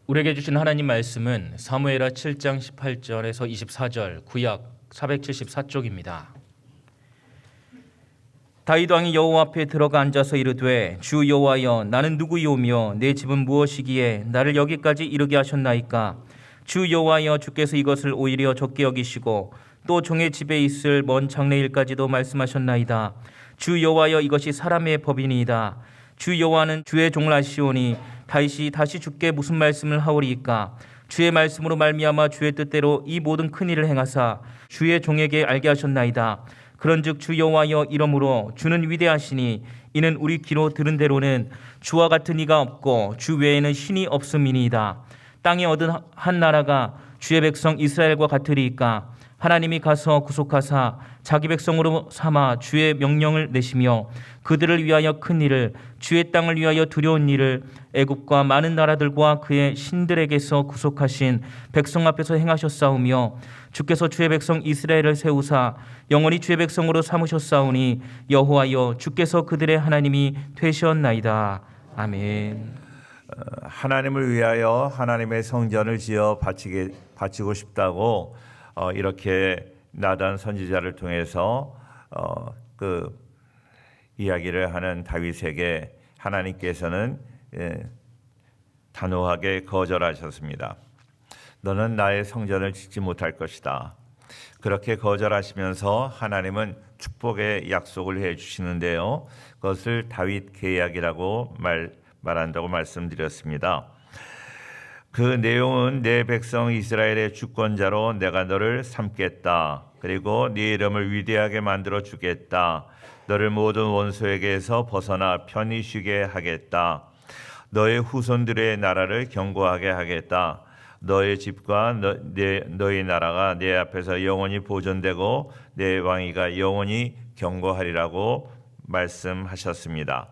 우리에게 주신 하나님 말씀은 사무엘하 7장 18절에서 24절, 구약 474쪽입니다. 다윗 왕이 여호와 앞에 들어가 앉아서 이르되, 주 여호와여, 나는 누구이오며 내 집은 무엇이기에 나를 여기까지 이르게 하셨나이까? 주 여호와여, 주께서 이것을 오히려 적게 여기시고 또 종의 집에 있을 먼 장래일까지도 말씀하셨나이다. 주 여호와여, 이것이 사람의 법이니이다. 주 여호와는 주의 종을 아시오니 다윗이 다시 주께 무슨 말씀을 하오리이까? 주의 말씀으로 말미암아 주의 뜻대로 이 모든 큰 일을 행하사 주의 종에게 알게 하셨나이다. 그런즉 주 여호와여, 이러므로 주는 위대하시니 이는 우리 귀로 들은 대로는 주와 같은 이가 없고 주 외에는 신이 없음이니이다. 땅에 얻은 한 나라가 주의 백성 이스라엘과 같으리이까? 하나님이 가서 구속하사 자기 백성으로 삼아 주의 명령을 내시며 그들을 위하여 큰 일을, 주의 땅을 위하여 두려운 일을 애굽과 많은 나라들과 그의 신들에게서 구속하신 백성 앞에서 행하셨사오며, 주께서 주의 백성 이스라엘을 세우사 영원히 주의 백성으로 삼으셨사오니 여호와여, 주께서 그들의 하나님이 되셨나이다. 아멘. 하나님을 위하여 하나님의 성전을 지어 바치고 싶다고 이렇게 나단 선지자를 통해서 그 이야기를 하는 다윗에게 하나님께서는 단호하게 거절하셨습니다. 너는 나의 성전을 짓지 못할 것이다. 그렇게 거절하시면서 하나님은 축복의 약속을 해주시는데요, 그것을 다윗 계약이라고 말한다고 말씀드렸습니다. 그 내용은 내 백성 이스라엘의 주권자로 내가 너를 삼겠다. 그리고 네 이름을 위대하게 만들어 주겠다. 너를 모든 원수에게서 벗어나 편히 쉬게 하겠다. 너의 후손들의 나라를 견고하게 하겠다. 너의 집과 너의 나라가 내 앞에서 영원히 보존되고 내 왕위가 영원히 견고하리라고 말씀하셨습니다.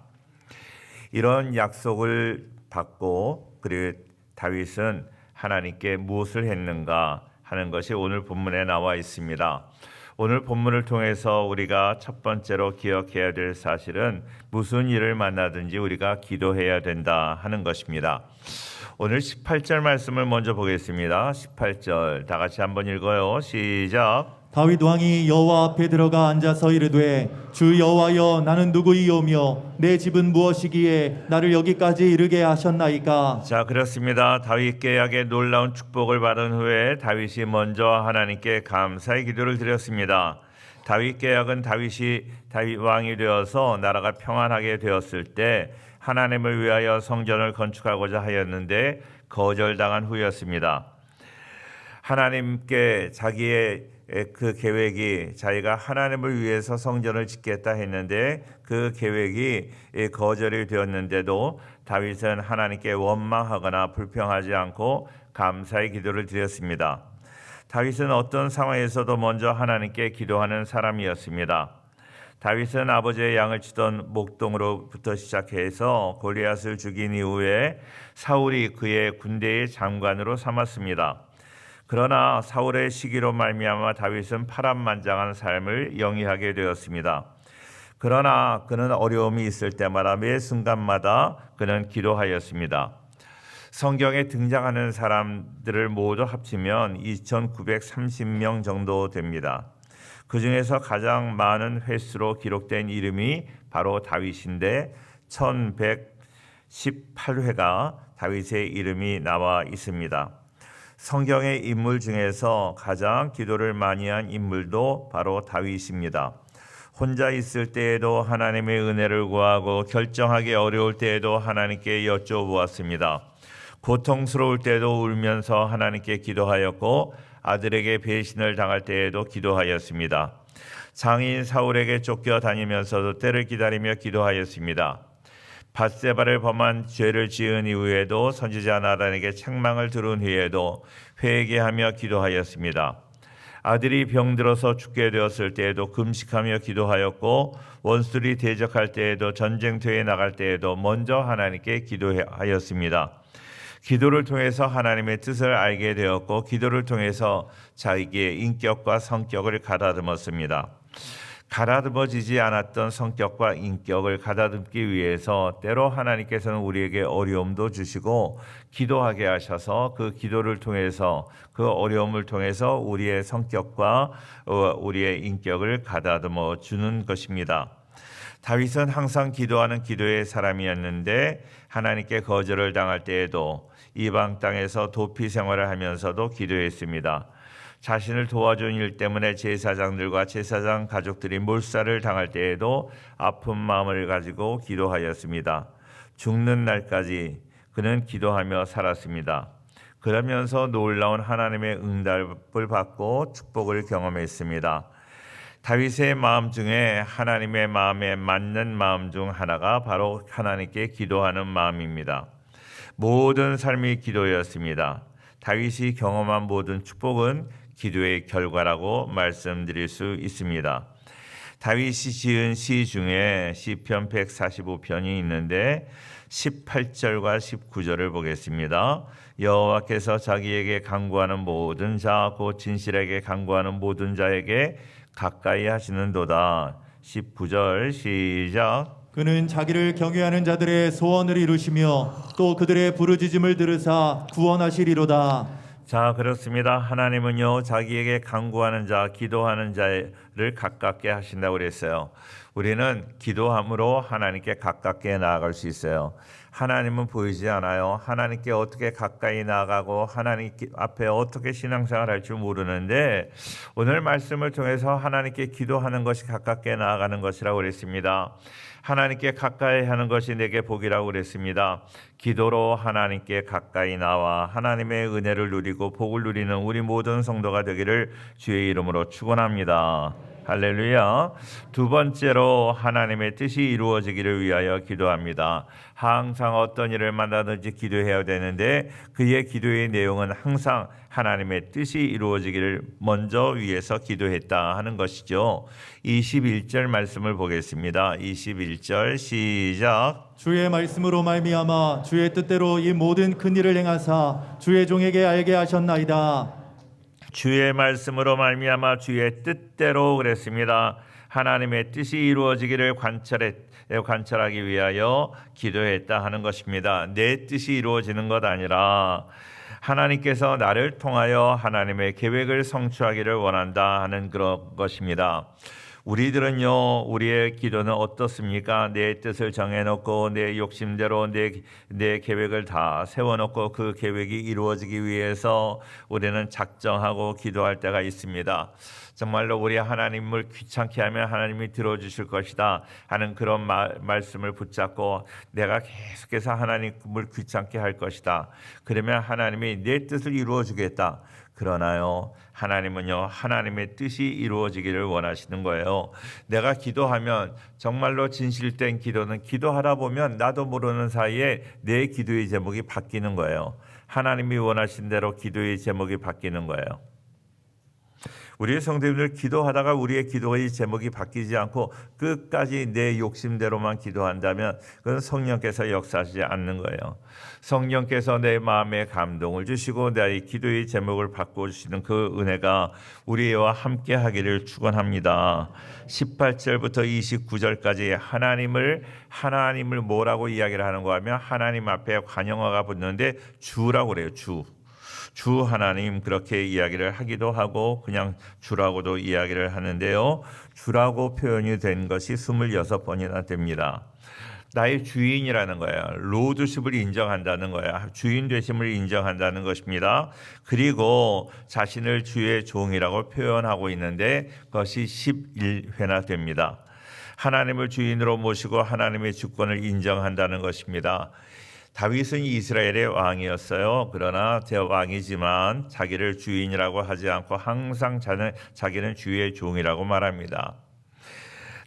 이런 약속을 받고 그리고 다윗은 하나님께 무엇을 했는가 하는 것이 오늘 본문에 나와 있습니다. 오늘 본문을 통해서 우리가 첫 번째로 기억해야 될 사실은 무슨 일을 만나든지 우리가 기도해야 된다 하는 것입니다. 오늘 18절 말씀을 먼저 보겠습니다. 18절 다 같이 한번 읽어요. 시작. 다윗 왕이 여호와 앞에 들어가 앉아서 이르되, 주 여호와여, 나는 누구이오며 내 집은 무엇이기에 나를 여기까지 이르게 하셨나이까? 자, 그렇습니다. 다윗 계약의 놀라운 축복을 받은 후에 다윗이 먼저 하나님께 감사의 기도를 드렸습니다. 다윗 계약은 다윗 왕이 되어서 나라가 평안하게 되었을 때 하나님을 위하여 성전을 건축하고자 하였는데 거절당한 후였습니다. 하나님께 자기의 그 계획이, 자기가 하나님을 위해서 성전을 짓겠다 했는데 그 계획이 거절이 되었는데도 다윗은 하나님께 원망하거나 불평하지 않고 감사의 기도를 드렸습니다. 다윗은 어떤 상황에서도 먼저 하나님께 기도하는 사람이었습니다. 다윗은 아버지의 양을 치던 목동으로부터 시작해서 골리앗을 죽인 이후에 사울이 그의 군대의 장관으로 삼았습니다. 그러나 사울의 시기로 말미암아 다윗은 파란만장한 삶을 영위하게 되었습니다. 그러나 그는 어려움이 있을 때마다 매 순간마다 그는 기도하였습니다. 성경에 등장하는 사람들을 모두 합치면 2930명 정도 됩니다. 그 중에서 가장 많은 횟수로 기록된 이름이 바로 다윗인데 1118회가 다윗의 이름이 나와 있습니다. 성경의 인물 중에서 가장 기도를 많이 한 인물도 바로 다윗입니다. 혼자 있을 때에도 하나님의 은혜를 구하고 결정하기 어려울 때에도 하나님께 여쭤보았습니다. 고통스러울 때도 울면서 하나님께 기도하였고 아들에게 배신을 당할 때에도 기도하였습니다. 장인 사울에게 쫓겨다니면서도 때를 기다리며 기도하였습니다. 밧세바를 범한 죄를 지은 이후에도 선지자 나단에게 책망을 들은 후에도 회개하며 기도하였습니다. 아들이 병들어서 죽게 되었을 때에도 금식하며 기도하였고 원수들이 대적할 때에도 전쟁터에 나갈 때에도 먼저 하나님께 기도하였습니다. 기도를 통해서 하나님의 뜻을 알게 되었고 기도를 통해서 자기의 인격과 성격을 가다듬었습니다. 가다듬어지지 않았던 성격과 인격을 가다듬기 위해서 때로 하나님께서는 우리에게 어려움도 주시고 기도하게 하셔서 그 기도를 통해서 그 어려움을 통해서 우리의 성격과 우리의 인격을 가다듬어 주는 것입니다. 다윗은 항상 기도하는 기도의 사람이었는데 하나님께 거절을 당할 때에도 이방 땅에서 도피 생활을 하면서도 기도했습니다. 자신을 도와준 일 때문에 제사장들과 제사장 가족들이 몰살을 당할 때에도 아픈 마음을 가지고 기도하였습니다. 죽는 날까지 그는 기도하며 살았습니다. 그러면서 놀라운 하나님의 응답을 받고 축복을 경험했습니다. 다윗의 마음 중에 하나님의 마음에 맞는 마음 중 하나가 바로 하나님께 기도하는 마음입니다. 모든 삶이 기도였습니다. 다윗이 경험한 모든 축복은 기도의 결과라고 말씀드릴 수 있습니다. 다윗이 지은 시 중에 시편 145편이 있는데 18절과 19절을 보겠습니다. 여호와께서 자기에게 간구하는 모든 자 곧 진실에게 간구하는 모든 자에게 가까이 하시는도다. 19절 시작. 그는 자기를 경외하는 자들의 소원을 이루시며 또 그들의 부르짖음을 들으사 구원하시리로다. 자, 그렇습니다. 하나님은요, 자기에게 간구하는 자, 기도하는 자를 가깝게 하신다고 그랬어요. 우리는 기도함으로 하나님께 가깝게 나아갈 수 있어요. 하나님은 보이지 않아요. 하나님께 어떻게 가까이 나아가고 하나님 앞에 어떻게 신앙생활 할 줄 모르는데 오늘 말씀을 통해서 하나님께 기도하는 것이 가깝게 나아가는 것이라고 그랬습니다. 하나님께 가까이 하는 것이 내게 복이라고 그랬습니다. 기도로 하나님께 가까이 나와 하나님의 은혜를 누리고 복을 누리는 우리 모든 성도가 되기를 주의 이름으로 축원합니다. 할렐루야. 두 번째로 하나님의 뜻이 이루어지기를 위하여 기도합니다. 항상 어떤 일을 만나든지 기도해야 되는데 그의 기도의 내용은 항상 하나님의 뜻이 이루어지기를 먼저 위해서 기도했다 하는 것이죠. 21절 말씀을 보겠습니다. 21절 시작. 주의 말씀으로 말미암아 주의 뜻대로 이 모든 큰 일을 행하사 주의 종에게 알게 하셨나이다. 주의 말씀으로 말미암아 주의 뜻대로 그랬습니다. 하나님의 뜻이 이루어지기를 관찰하기 위하여 기도했다 하는 것입니다. 내 뜻이 이루어지는 것 아니라 하나님께서 나를 통하여 하나님의 계획을 성취하기를 원한다 하는 그런 것입니다. 우리들은요, 우리의 기도는 어떻습니까? 내 뜻을 정해놓고 내 욕심대로 내 계획을 다 세워놓고 그 계획이 이루어지기 위해서 우리는 작정하고 기도할 때가 있습니다. 정말로 우리 하나님을 귀찮게 하면 하나님이 들어주실 것이다 하는 그런 말씀을 붙잡고 내가 계속해서 하나님을 귀찮게 할 것이다. 그러면 하나님이 내 뜻을 이루어주겠다. 그러나요, 하나님은요, 하나님의 뜻이 이루어지기를 원하시는 거예요. 내가 기도하면 정말로 진실된 기도는 기도하다 보면 나도 모르는 사이에 내 기도의 제목이 바뀌는 거예요. 하나님이 원하신 대로 기도의 제목이 바뀌는 거예요. 우리의 성도님들 기도하다가 우리의 기도의 제목이 바뀌지 않고 끝까지 내 욕심대로만 기도한다면 그건 성령께서 역사하시지 않는 거예요. 성령께서 내 마음에 감동을 주시고 내 기도의 제목을 바꿔주시는 그 은혜가 우리와 함께 하기를 축원합니다. 18절부터 29절까지 하나님을 뭐라고 이야기를 하는가 하면 하나님 앞에 관용어가 붙는데 주라고 그래요. 주 하나님 그렇게 이야기를 하기도 하고 그냥 주라고도 이야기를 하는데요. 주라고 표현이 된 것이 26번이나 됩니다. 나의 주인이라는 거예요. 로드십을 인정한다는 거예요. 주인 되심을 인정한다는 것입니다. 그리고 자신을 주의 종이라고 표현하고 있는데 그것이 11회나 됩니다. 하나님을 주인으로 모시고 하나님의 주권을 인정한다는 것입니다. 다윗은 이스라엘의 왕이었어요. 그러나 왕이지만 자기를 주인이라고 하지 않고 항상 자기는 주의 종이라고 말합니다.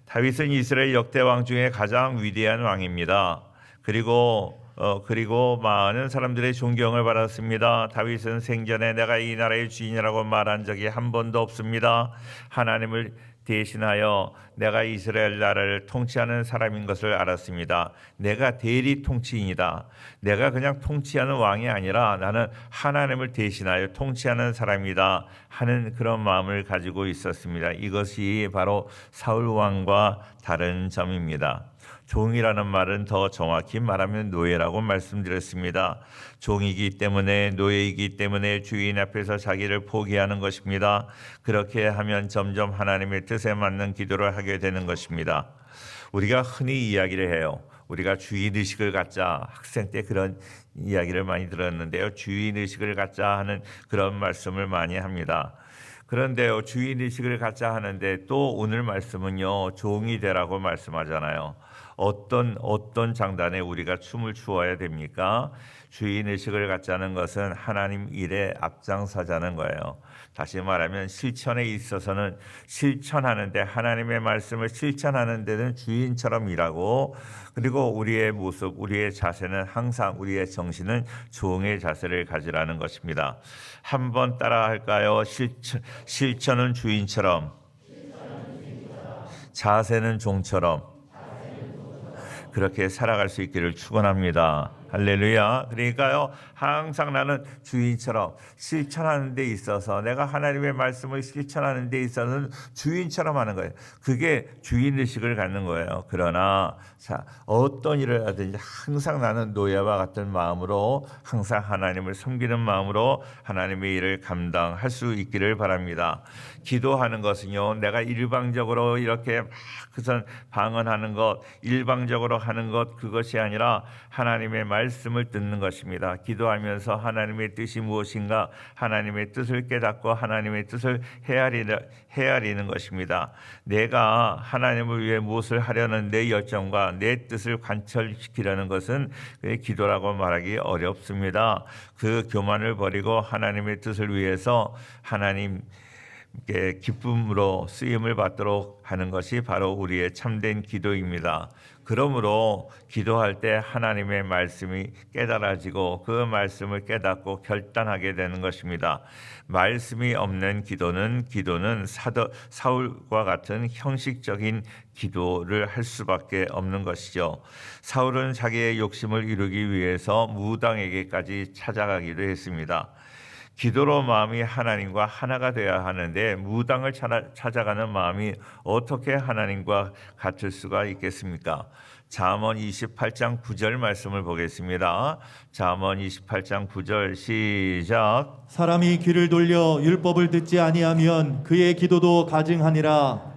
다윗은 이스라엘 역대 왕 중에 가장 위대한 왕입니다. 그리고 많은 사람들의 존경을 받았습니다. 다윗은 생전에 내가 이 나라의 주인이라고 말한 적이 한 번도 없습니다. 하나님을 대신하여 내가 이스라엘 나라를 통치하는 사람인 것을 알았습니다. 내가 대리 통치인이다. 내가 그냥 통치하는 왕이 아니라 나는 하나님을 대신하여 통치하는 사람이다 하는 그런 마음을 가지고 있었습니다. 이것이 바로 사울 왕과 다른 점입니다. 종이라는 말은 더 정확히 말하면 노예라고 말씀드렸습니다. 종이기 때문에, 노예이기 때문에 주인 앞에서 자기를 포기하는 것입니다. 그렇게 하면 점점 하나님의 뜻에 맞는 기도를 하게 되는 것입니다. 우리가 흔히 이야기를 해요. 우리가 주인의식을 갖자. 학생 때 그런 이야기를 많이 들었는데요. 주인의식을 갖자 하는 그런 말씀을 많이 합니다. 그런데요, 주인의식을 갖자 하는데 또 오늘 말씀은요, 종이 되라고 말씀하잖아요. 어떤 장단에 우리가 춤을 추어야 됩니까? 주인의식을 갖자는 것은 하나님 일에 앞장서자는 거예요. 다시 말하면 실천에 있어서는 실천하는데, 하나님의 말씀을 실천하는 데는 주인처럼 일하고, 그리고 우리의 모습, 우리의 자세는 항상, 우리의 정신은 종의 자세를 가지라는 것입니다. 한번 따라 할까요? 실천은 주인처럼, 자세는 종처럼 그렇게 살아갈 수 있기를 축원합니다. 할렐루야. 그러니까요, 항상 나는 주인처럼 실천하는 데 있어서, 내가 하나님의 말씀을 실천하는 데 있어서는 주인처럼 하는 거예요. 그게 주인의식을 갖는 거예요. 그러나 어떤 일을 하든지 항상 나는 노예와 같은 마음으로, 항상 하나님을 섬기는 마음으로 하나님의 일을 감당할 수 있기를 바랍니다. 기도하는 것은요, 내가 일방적으로 이렇게 막 그선 방언하는 것, 일방적으로 하는 것, 그것이 아니라 하나님의 말씀을 듣는 것입니다. 기도하면서 하나님의 뜻이 무엇인가, 하나님의 뜻을 깨닫고 하나님의 뜻을 헤아리는 것입니다. 내가 하나님을 위해 무엇을 하려는 내 열정과 내 뜻을 관철시키려는 것은 기도라고 말하기 어렵습니다. 그 교만을 버리고 하나님의 뜻을 위해서 하나님 기쁨으로 쓰임을 받도록 하는 것이 바로 우리의 참된 기도입니다. 그러므로 기도할 때 하나님의 말씀이 깨달아지고 그 말씀을 깨닫고 결단하게 되는 것입니다. 말씀이 없는 기도는 사울과 같은 형식적인 기도를 할 수밖에 없는 것이죠. 사울은 자기의 욕심을 이루기 위해서 무당에게까지 찾아가기도 했습니다. 기도로 마음이 하나님과 하나가 되어야 하는데, 무당을 찾아가는 마음이 어떻게 하나님과 같을 수가 있겠습니까? 잠언 28장 9절 말씀을 보겠습니다. 잠언 28장 9절 시작. 사람이 귀를 돌려 율법을 듣지 아니하면 그의 기도도 가증하니라.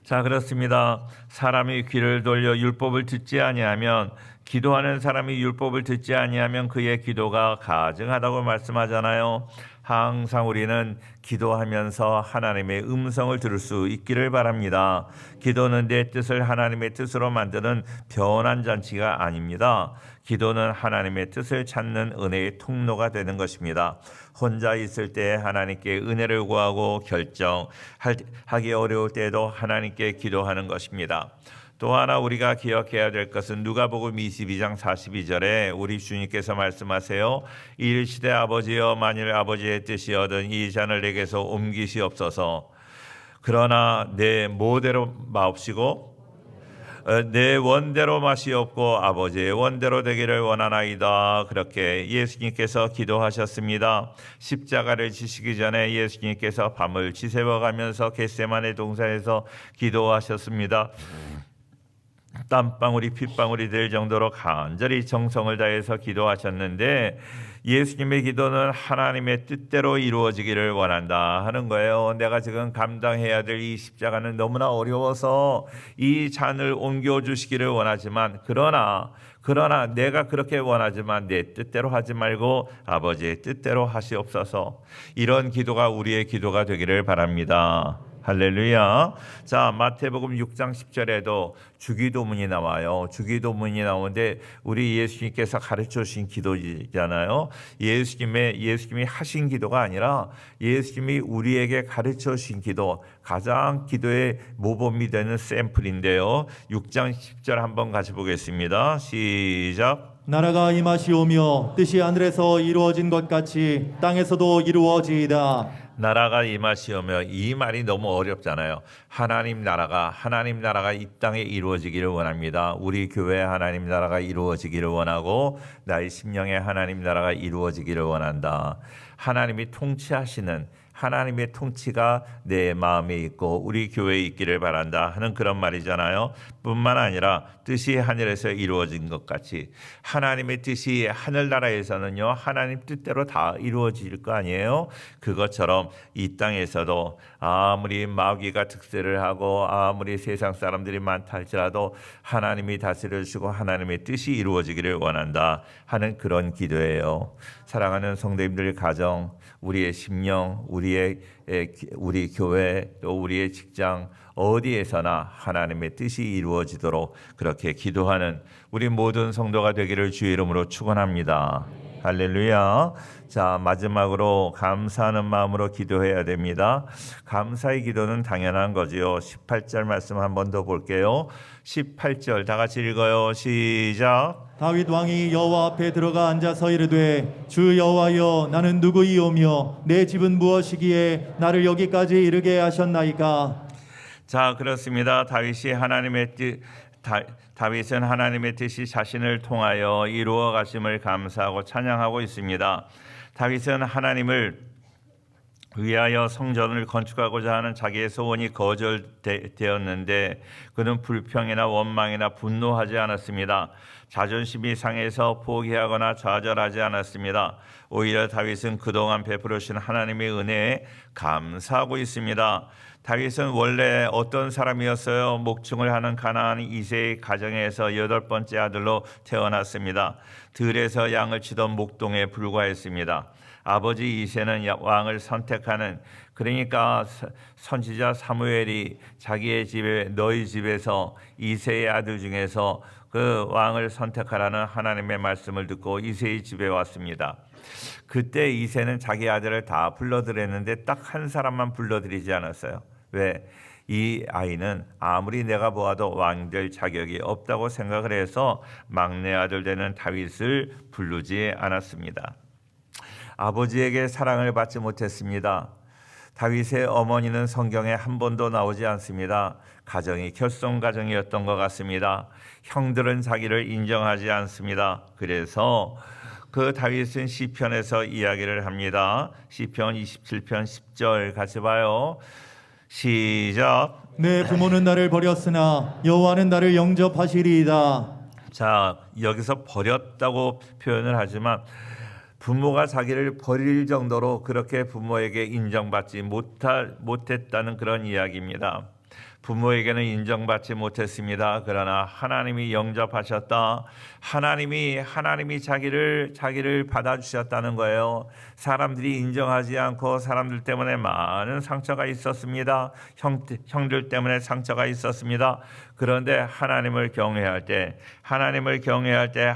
자, 그렇습니다. 사람이 귀를 돌려 율법을 듣지 아니하면, 기도하는 사람이 율법을 듣지 아니하면 그의 기도가 가증하다고 말씀하잖아요. 항상 우리는 기도하면서 하나님의 음성을 들을 수 있기를 바랍니다. 기도는 내 뜻을 하나님의 뜻으로 만드는 변환 잔치가 아닙니다. 기도는 하나님의 뜻을 찾는 은혜의 통로가 되는 것입니다. 혼자 있을 때 하나님께 은혜를 구하고 결정하기 어려울 때에도 하나님께 기도하는 것입니다. 또 하나 우리가 기억해야 될 것은 누가복음 22장 42절에 우리 주님께서 말씀하세요. 이르시되 아버지여, 만일 아버지의 뜻이거든 이 잔을 내게서 옮기시옵소서. 그러나 내 모대로 마옵시고 내 원대로 마시옵고 아버지의 원대로 되기를 원하나이다. 그렇게 예수님께서 기도하셨습니다. 십자가를 지시기 전에 예수님께서 밤을 지새워가면서 겟세마네 동산에서 기도하셨습니다. 땀방울이 핏방울이 될 정도로 간절히 정성을 다해서 기도하셨는데, 예수님의 기도는 하나님의 뜻대로 이루어지기를 원한다 하는 거예요. 내가 지금 감당해야 될 이 십자가는 너무나 어려워서 이 잔을 옮겨주시기를 원하지만, 그러나 내가 그렇게 원하지만 내 뜻대로 하지 말고 아버지의 뜻대로 하시옵소서. 이런 기도가 우리의 기도가 되기를 바랍니다. 할렐루야. 자, 마태복음 6장 10절에도 주기도문이 나와요. 주기도문이 나오는데 우리 예수님께서 가르쳐 주신 기도잖아요. 예수님이 하신 기도가 아니라 예수님이 우리에게 가르쳐 주신 기도, 가장 기도의 모범이 되는 샘플인데요. 6장 10절 한번 같이 보겠습니다. 시작. 나라가 임하시오며 뜻이 하늘에서 이루어진 것 같이 땅에서도 이루어지이다. 나라가 임하시오며, 이 말이 너무 어렵잖아요. 하나님 나라가 이 땅에 이루어지기를 원합니다. 우리 교회 하나님 나라가 이루어지기를 원하고 나의 심령의 하나님 나라가 이루어지기를 원한다. 하나님이 통치하시는 하나님의 통치가 내 마음에 있고 우리 교회에 있기를 바란다 하는 그런 말이잖아요. 뿐만 아니라 뜻이 하늘에서 이루어진 것 같이 하나님의 뜻이 하늘나라에서는요, 하나님 뜻대로 다 이루어질 거 아니에요. 그것처럼 이 땅에서도 아무리 마귀가 특세를 하고 아무리 세상 사람들이 많다 할지라도 하나님이 다스려 주시고 하나님의 뜻이 이루어지기를 원한다 하는 그런 기도예요. 사랑하는 성도님들 가정, 우리의 심령, 우리 교회, 또 우리의 직장 어디에서나 하나님의 뜻이 이루어지도록 그렇게 기도하는 우리 모든 성도가 되기를 주의 이름으로 축원합니다. 할렐루야. 자, 마지막으로 감사하는 마음으로 기도해야 됩니다. 감사의 기도는 당연한 거지요. 18절 말씀 한 번 더 볼게요. 18절 다 같이 읽어요. 시작. 다윗 왕이 여호와 앞에 들어가 앉아서 이르되 주 여호와여 나는 누구이오며 내 집은 무엇이기에 나를 여기까지 이르게 하셨나이까. 자, 그렇습니다. 다윗은 하나님의 뜻이 자신을 통하여 이루어 가심을 감사하고 찬양하고 있습니다. 다윗은 하나님을 위하여 성전을 건축하고자 하는 자기의 소원이 거절되었는데 그는 불평이나 원망이나 분노하지 않았습니다. 자존심이 상해서 포기하거나 좌절하지 않았습니다. 오히려 다윗은 그동안 베풀어 주신 하나님의 은혜에 감사하고 있습니다. 다윗은 원래 어떤 사람이었어요? 목축을 하는 가나안 이새의 가정에서 8번째 아들로 태어났습니다. 들에서 양을 치던 목동에 불과했습니다. 아버지 이새는 왕을 선택하는, 그러니까 선지자 사무엘이 자기의 집에 너희 집에서 이새의 아들 중에서 그 왕을 선택하라는 하나님의 말씀을 듣고 이새의 집에 왔습니다. 그때 이새는 자기 아들을 다 불러들였는데 딱 한 사람만 불러들이지 않았어요. 왜? 이 아이는 아무리 내가 보아도 왕 될 자격이 없다고 생각을 해서 막내 아들 되는 다윗을 부르지 않았습니다. 아버지에게 사랑을 받지 못했습니다. 다윗의 어머니는 성경에 한 번도 나오지 않습니다. 가정이 결손 가정이었던 것 같습니다. 형들은 자기를 인정하지 않습니다. 그래서 그 다윗은 시편에서 이야기를 합니다. 시편 27편 10절 같이 봐요. 시작. 내 부모는 나를 버렸으나 여호와는 나를 영접하시리이다. 자, 여기서 버렸다고 표현을 하지만 부모가 자기를 버릴 정도로 그렇게 부모에게 인정받지 못했다는 그런 이야기입니다. 부모에게는 인정받지 못했습니다. 그러나 하나님이 영접하셨다. 하나님이 자기를 받아주셨다는 거예요. 사람들이 인정하지 않고 사람들 때문에 많은 상처가 있었습니다. 형들 때문에 상처가 있었습니다. 그런데 하나님을 경외할 때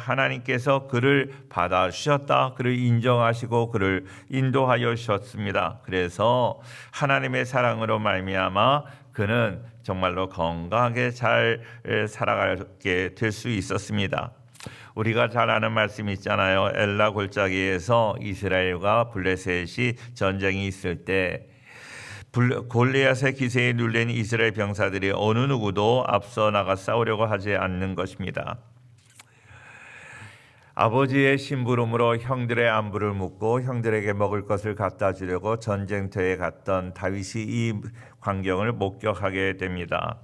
하나님께서 그를 받아주셨다. 그를 인정하시고 그를 인도하여 주셨습니다. 그래서 하나님의 사랑으로 말미암아 그는 정말로 건강하게 잘 살아가게 될 수 있었습니다. 우리가 잘 아는 말씀이 있잖아요. 엘라 골짜기에서 이스라엘과 블레셋이 전쟁이 있을 때 골리앗의 기세에 눌린 이스라엘 병사들이 어느 누구도 앞서 나가 싸우려고 하지 않는 것입니다. 아버지의 심부름으로 형들의 안부를 묻고 형들에게 먹을 것을 갖다 주려고 전쟁터에 갔던 다윗이 이 광경을 목격하게 됩니다.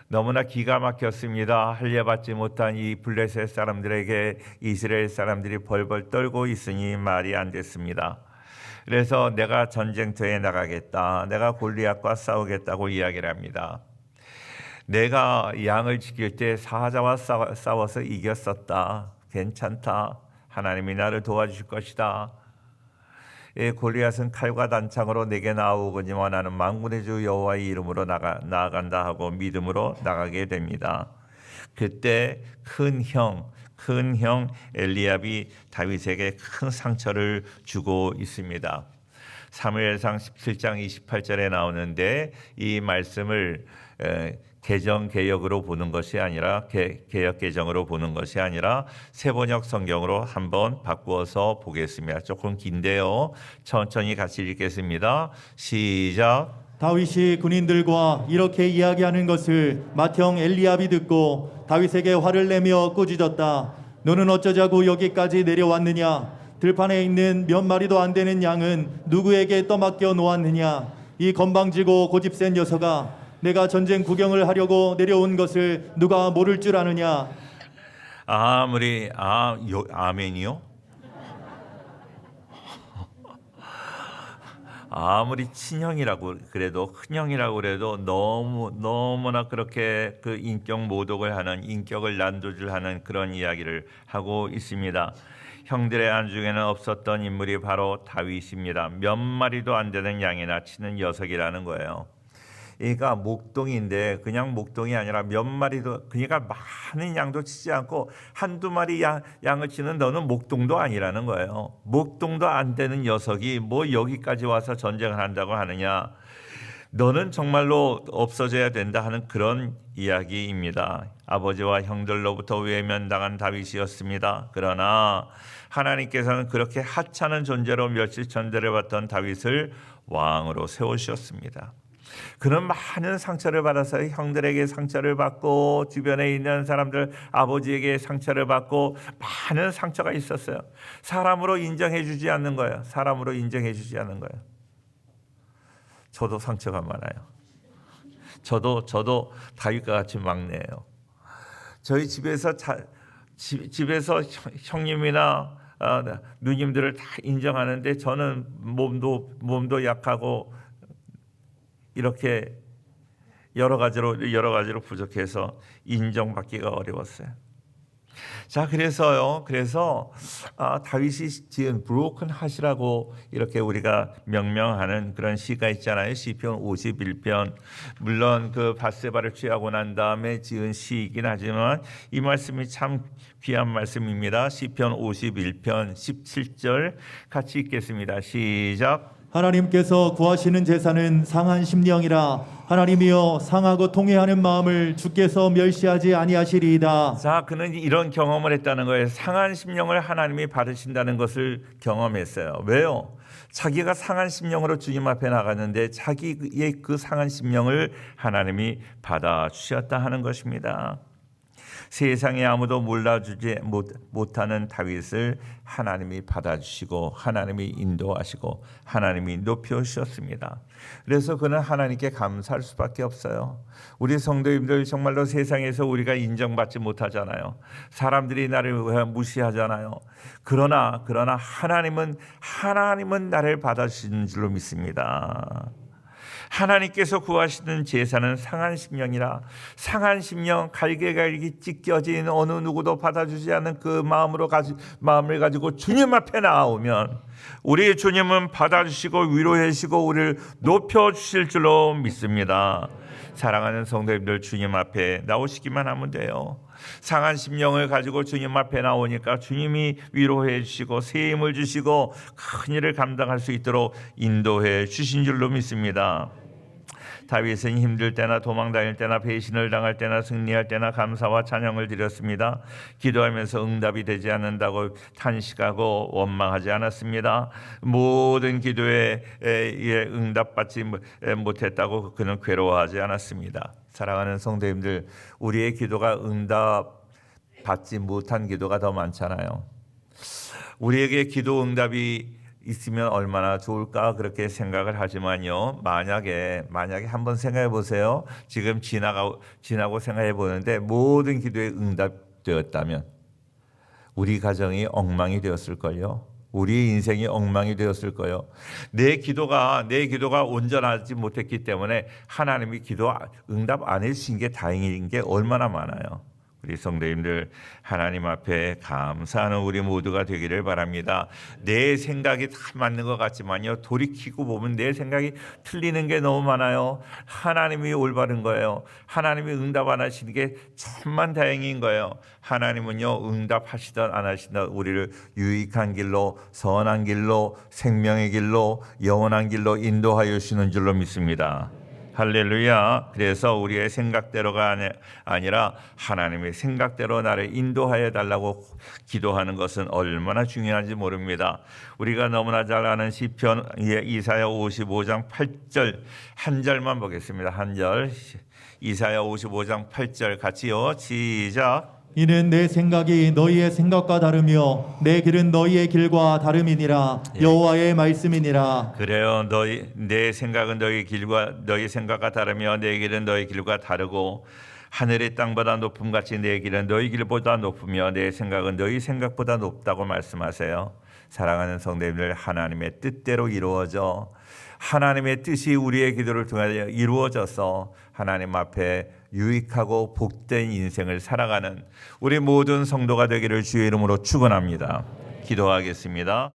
너무나 기가 막혔습니다. 할례받지 못한 이 블레셋 사람들에게 이스라엘 사람들이 벌벌 떨고 있으니 말이 안 됐습니다. 그래서 내가 전쟁터에 나가겠다. 내가 골리앗과 싸우겠다고 이야기를 합니다. 내가 양을 지킬 때 사자와 싸워서 이겼었다. 괜찮다. 하나님이 나를 도와주실 것이다. 골리앗은 칼과 단창으로 내게 나오거니와 나는 만군의 주 여호와의 이름으로 나아간다 하고 믿음으로 나가게 됩니다. 그때 큰 형 엘리압이 다윗에게 큰 상처를 주고 있습니다. 사무엘상 17장 28절에 나오는데 이 말씀을 개정 개혁으로 보는 것이 아니라 개혁 개정으로 보는 것이 아니라 세번역 성경으로 한번 바꾸어서 보겠습니다. 조금 긴데요. 천천히 같이 읽겠습니다. 시작. 다윗이 군인들과 이렇게 이야기하는 것을 맏형 엘리압이 듣고 다윗에게 화를 내며 꾸짖었다. 너는 어쩌자고 여기까지 내려왔느냐? 들판에 있는 몇 마리도 안 되는 양은 누구에게 떠맡겨 놓았느냐? 이 건방지고 고집센 녀석아, 내가 전쟁 구경을 하려고 내려온 것을 누가 모를 줄 아느냐? 아멘이요? 아무리 친형이라고 그래도 큰형이라고 그래도 너무나 그렇게 그 인격 모독을 하는, 인격을 난도질하는 그런 이야기를 하고 있습니다. 형들의 안중에는 없었던 인물이 바로 다윗입니다. 몇 마리도 안 되는 양이나 치는 녀석이라는 거예요. 그러니까 목동인데 그냥 목동이 아니라 몇 마리도, 그러니까 많은 양도 치지 않고 한두 마리 양을 치는 너는 목동도 아니라는 거예요. 목동도 안 되는 녀석이 뭐 여기까지 와서 전쟁을 한다고 하느냐. 너는 정말로 없어져야 된다 하는 그런 이야기입니다. 아버지와 형들로부터 외면당한 다윗이었습니다. 그러나 하나님께서는 그렇게 하찮은 존재로 멸시천대를 받던 다윗을 왕으로 세우셨습니다. 그는 많은 상처를 받아서 형들에게 상처를 받고 주변에 있는 사람들, 아버지에게 상처를 받고 많은 상처가 있었어요. 사람으로 인정해 주지 않는 거예요. 사람으로 인정해 주지 않는 거예요. 저도 상처가 많아요. 저도 다윗과 같이 막내예요. 저희 집에서 형님이나 누님들을 다 인정하는데 저는 몸도 약하고 이렇게 여러 가지로 부족해서 인정받기가 어려웠어요. 자, 그래서 다윗이 지은 브로큰 핫이라고 이렇게 우리가 명명하는 그런 시가 있잖아요. 시편 51편. 물론 그 밧세바를 취하고 난 다음에 지은 시이긴 하지만 이 말씀이 참 귀한 말씀입니다. 시편 51편 17절 같이 읽겠습니다. 시작. 하나님께서 구하시는 제사는 상한 심령이라. 하나님이여, 상하고 통회하는 마음을 주께서 멸시하지 아니하시리이다. 자, 그는 이런 경험을 했다는 거예요. 상한 심령을 하나님이 받으신다는 것을 경험했어요. 왜요? 자기가 상한 심령으로 주님 앞에 나갔는데 자기의 그 상한 심령을 하나님이 받아주셨다 하는 것입니다. 세상에 아무도 몰라주지 못하는 다윗을 하나님이 받아주시고 하나님이 인도하시고 하나님이 높여주셨습니다. 그래서 그는 하나님께 감사할 수밖에 없어요. 우리 성도님들 정말로 세상에서 우리가 인정받지 못하잖아요. 사람들이 나를 무시하잖아요. 그러나 하나님은 나를 받아주시는 줄로 믿습니다. 하나님께서 구하시는 제사는 상한 심령이라. 상한 심령, 갈기갈기 찢겨진 어느 누구도 받아주지 않는 그 마음을 가지고 주님 앞에 나오면 우리 주님은 받아주시고 위로해 주시고 우리를 높여주실 줄로 믿습니다. 사랑하는 성도님들, 주님 앞에 나오시기만 하면 돼요. 상한 심령을 가지고 주님 앞에 나오니까 주님이 위로해 주시고 새 힘을 주시고 큰 일을 감당할 수 있도록 인도해 주신 줄로 믿습니다. 다윗은 힘들 때나 도망 다닐 때나 배신을 당할 때나 승리할 때나 감사와 찬양을 드렸습니다. 기도하면서 응답이 되지 않는다고 탄식하고 원망하지 않았습니다. 모든 기도에 응답받지 못했다고 그는 괴로워하지 않았습니다. 사랑하는 성도님들, 우리의 기도가 응답받지 못한 기도가 더 많잖아요. 우리에게 기도 응답이 있으면 얼마나 좋을까 그렇게 생각을 하지만요. 만약에 한번 생각해 보세요. 지금 지나고 생각해 보는데 모든 기도에 응답되었다면 우리 가정이 엉망이 되었을걸요. 우리 인생이 엉망이 되었을 거예요. 내 기도가 온전하지 못했기 때문에 하나님이 기도 응답 안 해주신 게 다행인 게 얼마나 많아요. 우리 성도님들, 하나님 앞에 감사하는 우리 모두가 되기를 바랍니다. 내 생각이 다 맞는 것 같지만요, 돌이키고 보면 내 생각이 틀리는 게 너무 많아요. 하나님이 올바른 거예요. 하나님이 응답 안 하시는 게 천만 다행인 거예요. 하나님은요, 응답하시든 안 하시든 우리를 유익한 길로, 선한 길로, 생명의 길로, 영원한 길로 인도하여 주시는 줄로 믿습니다. 할렐루야. 그래서 우리의 생각대로가 아니라 하나님의 생각대로 나를 인도하여 달라고 기도하는 것은 얼마나 중요한지 모릅니다. 우리가 너무나 잘 아는 시편 이사야 55장 8절 한 절만 보겠습니다. 한 절. 이사야 55장 8절 같이요. 시작. 이는 내 생각이 너희의 생각과 다르며 내 길은 너희의 길과 다름이니라. 여호와의 말씀이니라. 그래요. 내 생각은 너희 길과 너희 생각과 다르며 내 길은 너희 길과 다르고 하늘의 땅보다 높음 같이 내 길은 너희 길보다 높으며 내 생각은 너희 생각보다 높다고 말씀하세요. 사랑하는 성도님들, 하나님의 뜻대로 이루어져 하나님의 뜻이 우리의 기도를 통하여 이루어져서 하나님 앞에 유익하고 복된 인생을 살아가는 우리 모든 성도가 되기를 주의 이름으로 축원합니다. 기도하겠습니다.